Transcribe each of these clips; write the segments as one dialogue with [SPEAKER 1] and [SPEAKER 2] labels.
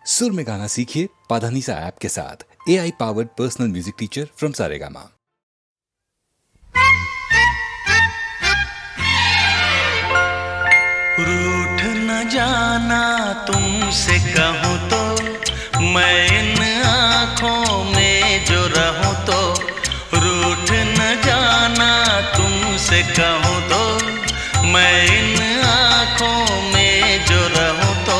[SPEAKER 1] सुर में गाना सीखिए पाधानीसा ऐप के साथ। AI powered personal music teacher from Saregama.
[SPEAKER 2] रूठ न जाना तुमसे कहूँ तो, मैं इन आँखों में जो रहूँ तो। रूठ न जाना तुमसे कहूँ तो, मैं इन आँखों में जो रहूँ तो।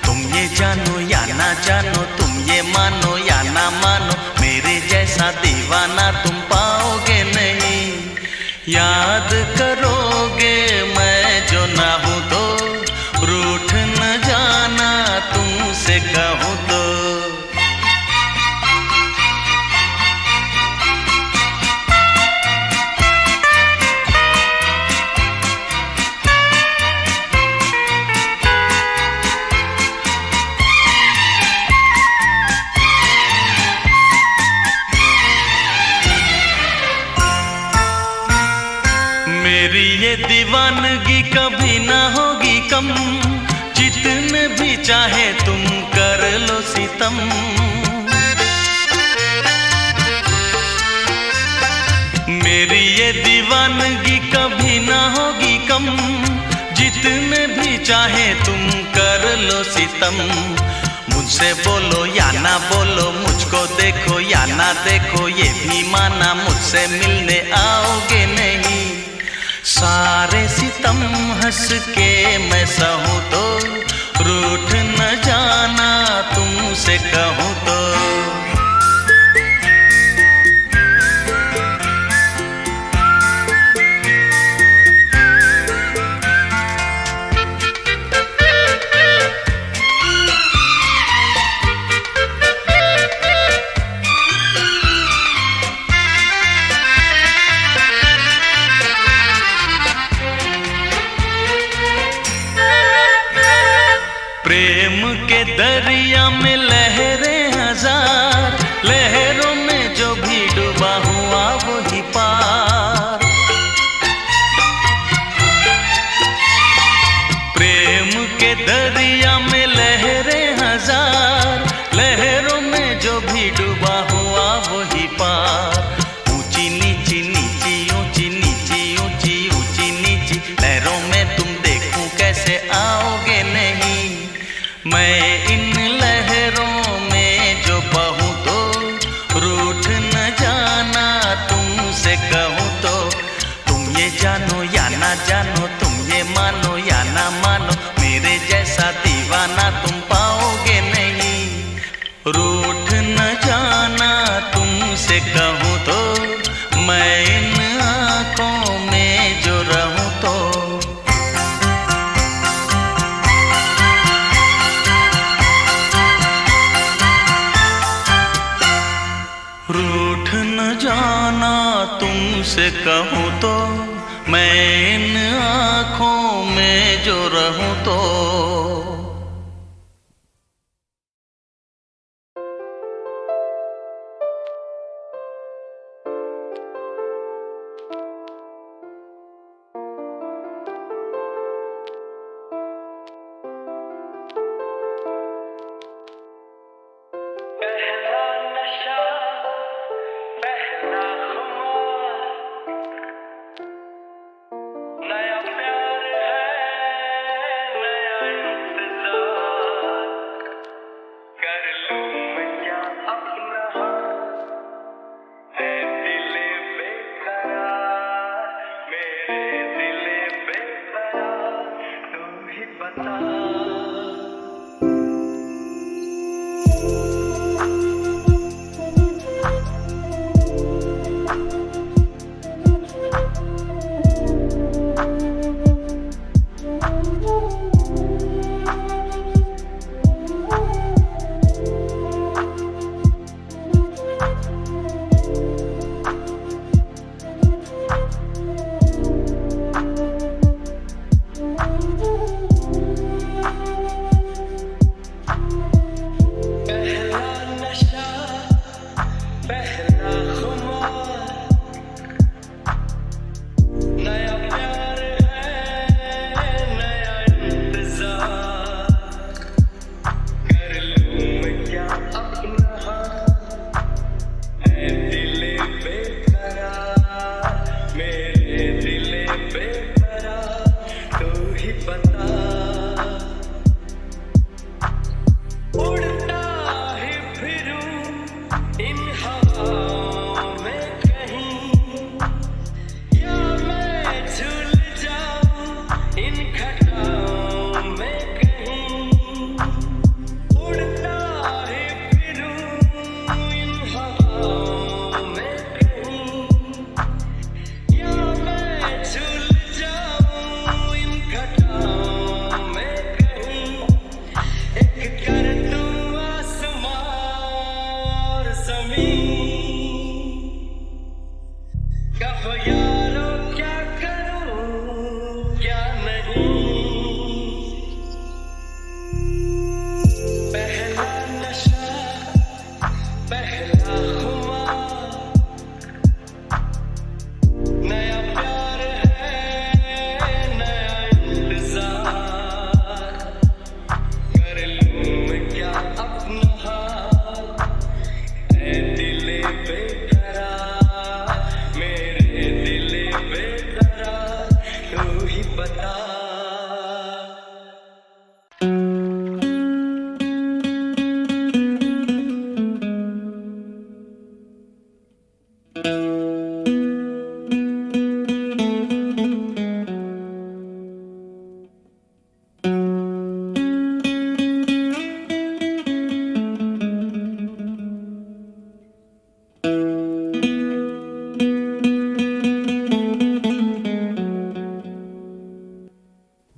[SPEAKER 2] तुम ये जानो या ना जानो, तुम ये मानो या ना मानो, मेरे जैसा दीवाना तुम पाओगे नहीं। याद करोगे मैं जो ना हूँ तो, रूठ न जाना तुमसे कहूँ तो। मेरी ये दीवानगी कभी ना होगी कम, जितने भी चाहे तुम कर लो सितम। मेरी ये दीवानगी कभी ना होगी कम, जितने भी चाहे तुम कर लो सितम। मुझसे बोलो या ना बोलो, मुझको देखो या ना देखो, ये भी माना मुझसे मिलने आओगे नहीं। सारे सितम हंस के मैं सहूँ तो, रूठ न जाना तुमसे कहूँ तो। प्रेम के दरिया में लहरें हजार, लहरों में जो भी डूबा हुआ वही पार। प्रेम के दरिया में लहरें हजार, लहरों में जो भी डूबा हुआ वही पार। ऊंची नीची नीची ऊंची नीची ऊंची ऊंची नीची लहरों में तुम देखूं कैसे आओगे नहीं। मैं इन लहरों में जो बहूँ तो, रूठ न जाना तुमसे कहूँ तो। तुम ये जानो या ना जानो, तुम ये मानो या ना मानो, मेरे जैसा दीवाना तुम पाओगे नहीं। रूठ न जाना तुमसे कहूँ तो, मैं इन आँखों में जो रहूँ तो। रूठ न जाना तुमसे कहूँ तो, मैं इन आँखों में जो रहूँ तो।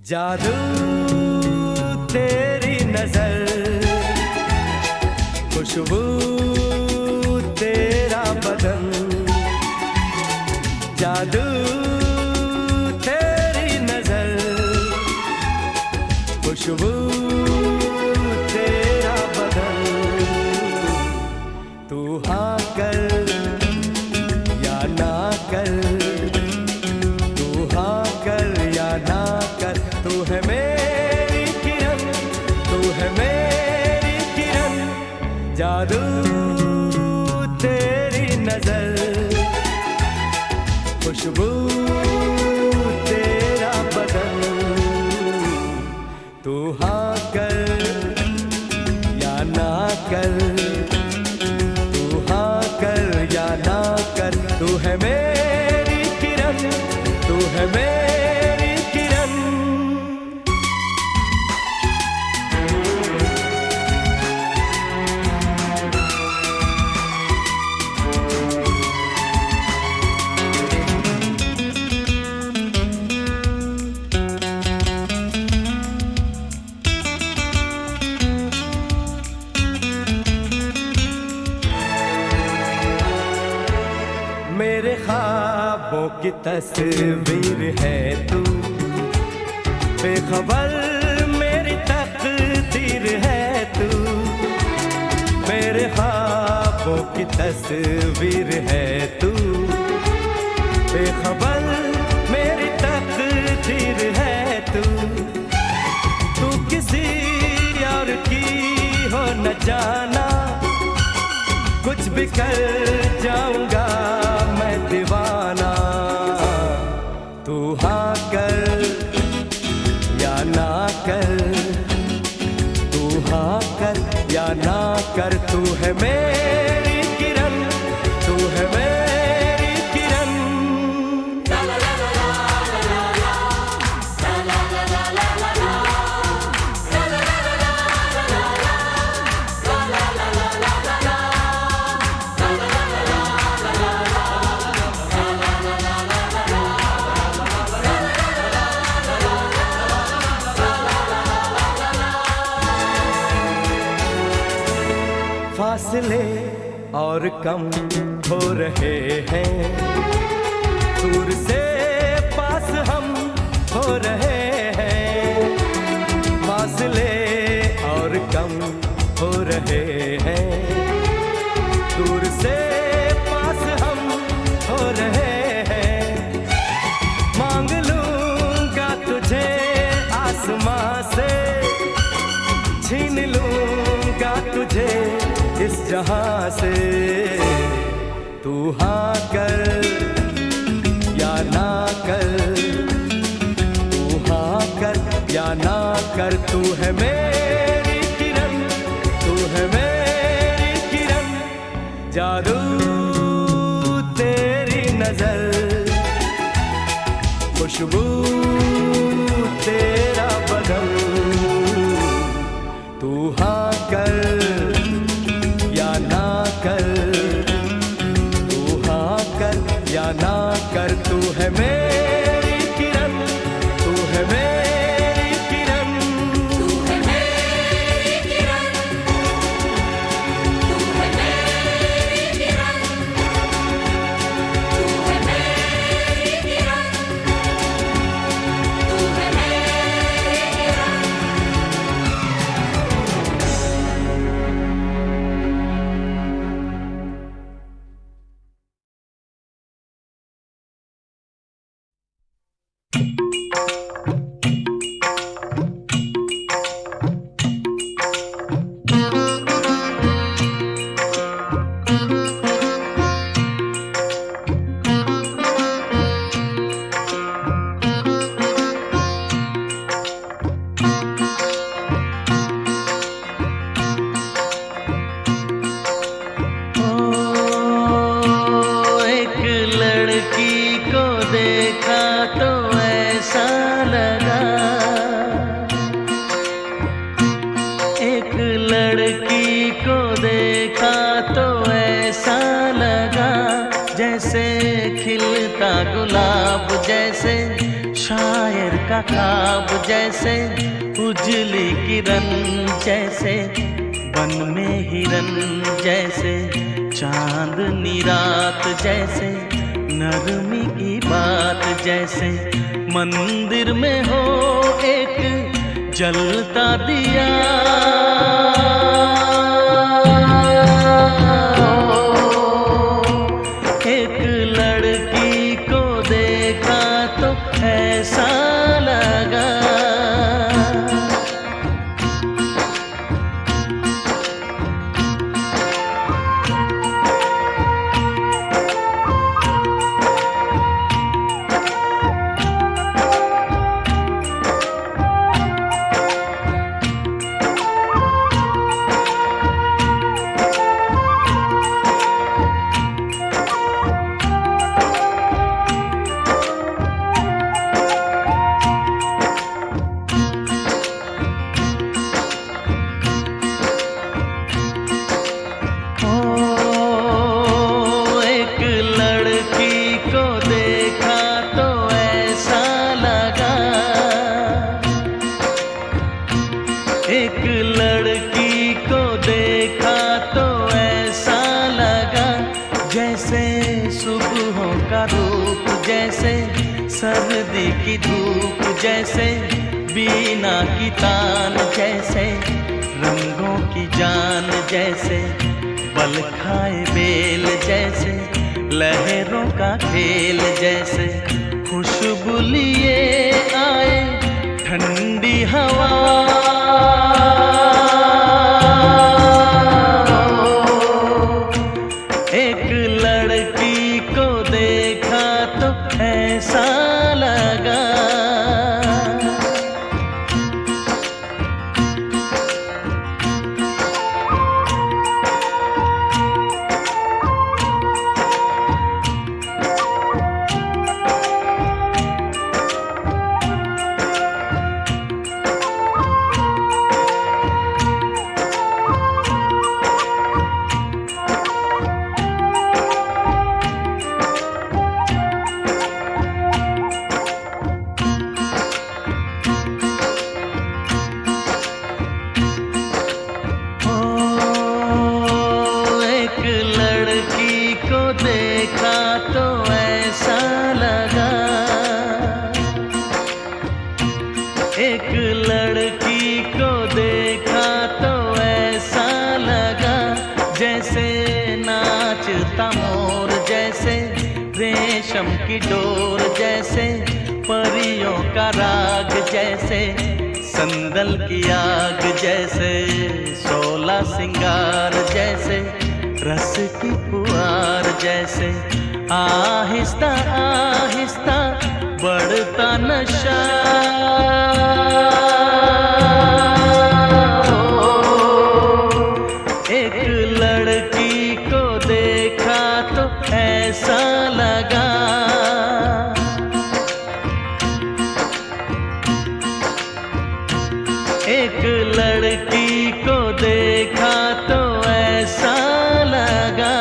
[SPEAKER 3] जादू तेरी नजर, खुशबू तेरा बदन, जादू तेरी नजर, खुशबू तेरा बदन। तू हाँ कर या ना कर, तू हाँ कर या ना कर, तू है मेरी किरण, तू है मेरी किरण। जादू तेरी नजर, खुशबू तेरा बदन। तू हाँ कर या ना कर, तू हाँ कर या ना कर, तू है मेरी किरण, तू है मेरी किरण। मेरे ख्वाबों की तस्वीर है तू, बेखबर मेरी तकदीर है तू। मेरे ख्वाबों की तस्वीर है तू, बेखबर मेरी तकदीर है तू। तू किसी और की हो न जाना, कुछ भी कर जाऊंगा मैं दीवाना। तू हाँ कर या ना कर, तू हाँ कर या ना कर, तू है मेरी किरण, तू है मेरी किरण। फासले और कम हो रहे हैं, दूर से पास हम हो रहे हैं। फासले और कम हो रहे हैं, दूर से पास हम हो रहे हैं। मांग लूंगा तुझे आसमां से, छीन लूंगा तुझे इस जहां से। तू हाँ कर या ना कर, तू हाँ कर या ना कर, तू है मेरी किरण, तू है मेरी किरण। जादू तेरी नजर, खुशबू तेरा बदन। तू हाँ कर या ना कर, तू हाँ कर या ना कर, तू है मेरी किरण, तू है मेरी किरण।
[SPEAKER 4] तू है मेरी किरण, तू है मेरी किरण, तू है मेरी किरण, तू है मेरी किरण।
[SPEAKER 2] जैसे शायर का का ख्वाब जैसे उजली किरण जैसे बन में हिरन जैसे चांदनी रात जैसे नरमी की बात जैसे मंदिर में हो एक जलता दिया एक लड़की को देखा तो ऐसा लगा एक लड़की को देखा तो ऐसा लगा जैसे सुबहों का रूप जैसे सर्दी की धूप जैसे बीना की तान जैसे रंगों की जान जैसे बल खाए बेल जैसे लहरों का खेल जैसे खुशबू लिए आए ठंडी हवा एक लड़की को देखा तो ऐसा लगा देखा तो ऐसा लगा एक लड़की को देखा तो ऐसा लगा जैसे नाचता मोर जैसे रेशम की डोर जैसे परियों का राग जैसे संदल की आग जैसे 16 सिंगार जैसे रस की पुआर जैसे आहिस्ता आहिस्ता बढ़ता नशा एक लड़की को देखा तो ऐसा लगा एक लड़की को देखा तो ऐसा लगा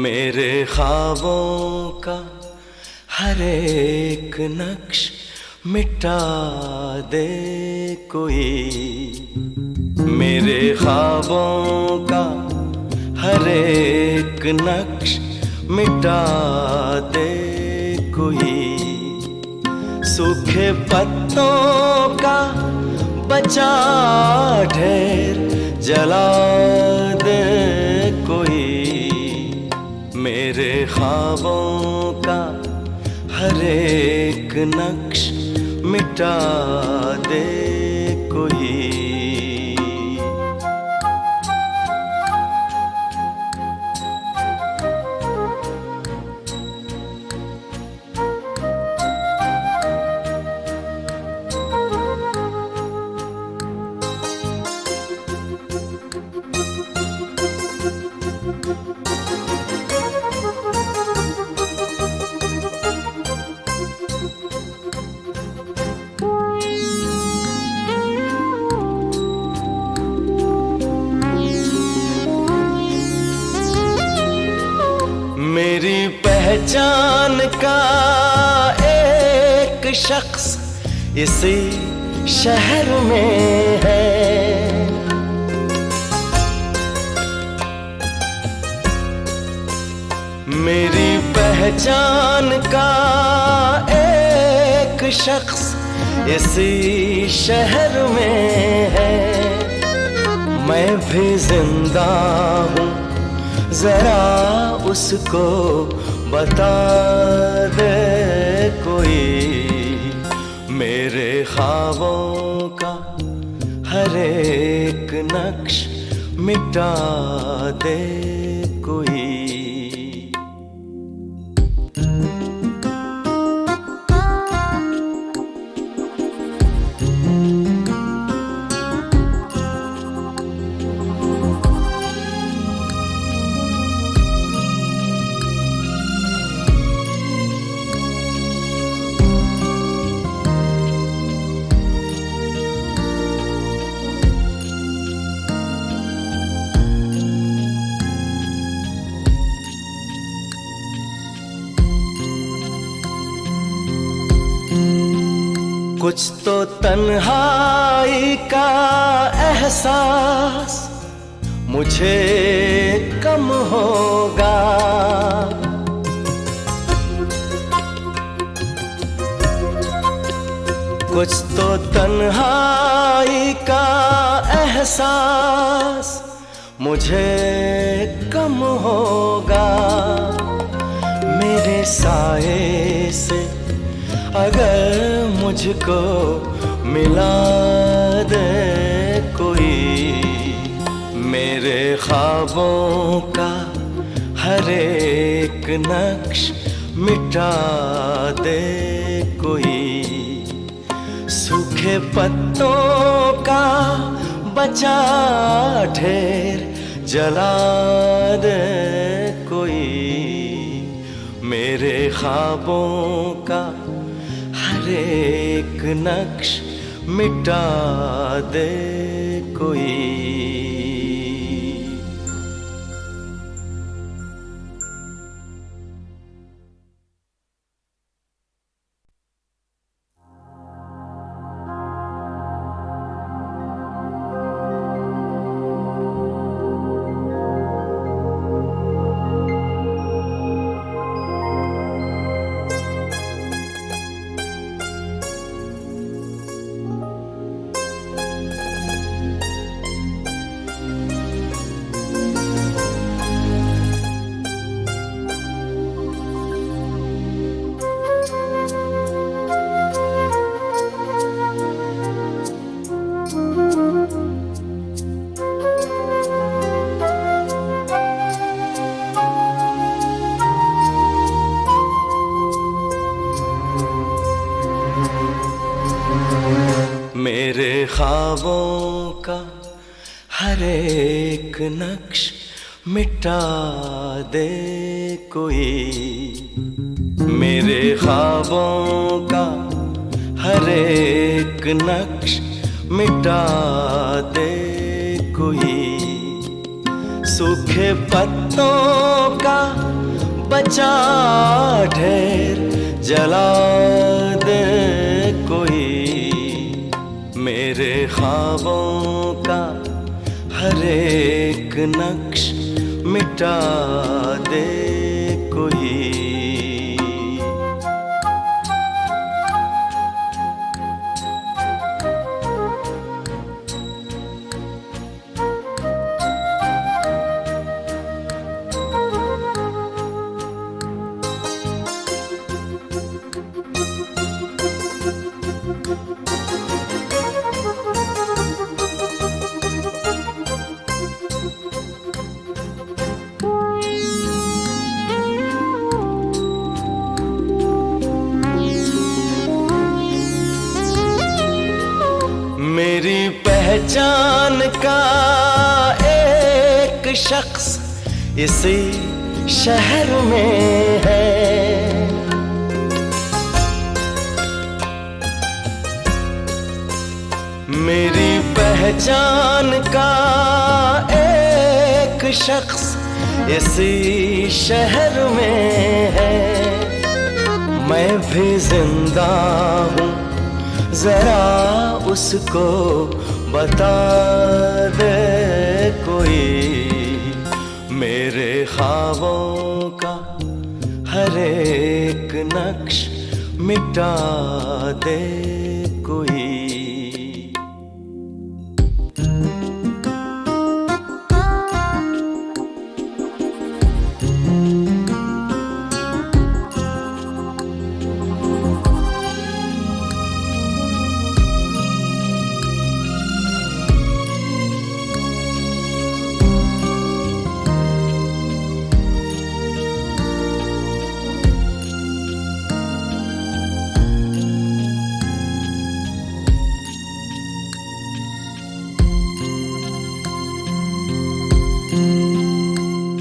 [SPEAKER 2] मेरे ख्वाबों का हर एक नक्श मिटा दे कोई मेरे ख्वाबों का हर एक नक्श मिटा दे कोई सूखे पत्तों का
[SPEAKER 3] बचा ढेर जला दे कोई, मेरे ख्वाबों का हर एक नक्श मिटा दे कोई। मेरी पहचान का एक शख्स इसी शहर में है। मेरी पहचान का एक शख्स इसी शहर में है। मैं भी जिंदा हूँ, जरा उसको बता दे कोई, मेरे ख्वाबों का हर एक नक्श मिटा दे कोई। कुछ तो तन्हाई का एहसास मुझे कम होगा। कुछ तो तन्हाई का एहसास मुझे कम होगा। मेरे साए से अगर मुझको मिला दे कोई, मेरे ख्वाबों का हर एक नक्श मिटा दे कोई। सूखे पत्तों का बचा ढेर जला दे कोई, मेरे ख्वाबों का हर एक नक्श मिटा दे कोई। मेरे ख्वाबों का हर एक नक्श मिटा दे कोई, मेरे ख्वाबों का हर एक नक्श मिटा दे कोई। सूखे पत्तों का बचा ढेर जला दे कोई, मेरे ख्वाबों का हर एक नक्श मिटा दे कोई।
[SPEAKER 5] का एक शख्स इसी शहर में है। मेरी पहचान का एक शख्स इसी शहर में है। मैं भी जिंदा हूँ, जरा उसको बता दे कोई। मेरे ख्वाबों का हर एक नक्श मिटा दे कोई।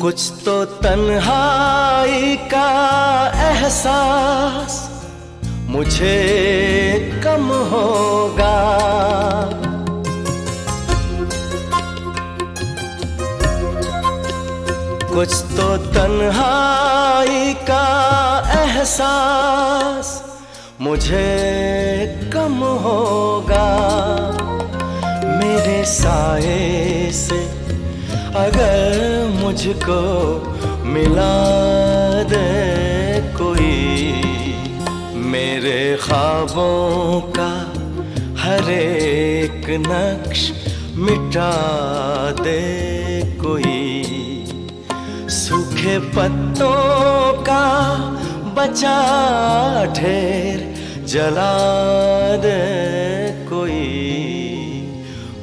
[SPEAKER 5] कुछ तो तन्हाई का एहसास मुझे कम होगा। कुछ तो तन्हाई का एहसास मुझे कम होगा। मेरे साए से अगर मुझको मिला दे कोई। मेरे ख्वाबों का हर एक नक्श मिटा दे कोई। सूखे पत्तों का बचा ढेर जला दे कोई।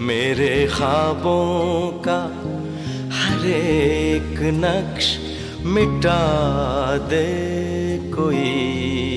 [SPEAKER 5] मेरे ख्वाबों का हर एक नक्श मिटा दे कोई।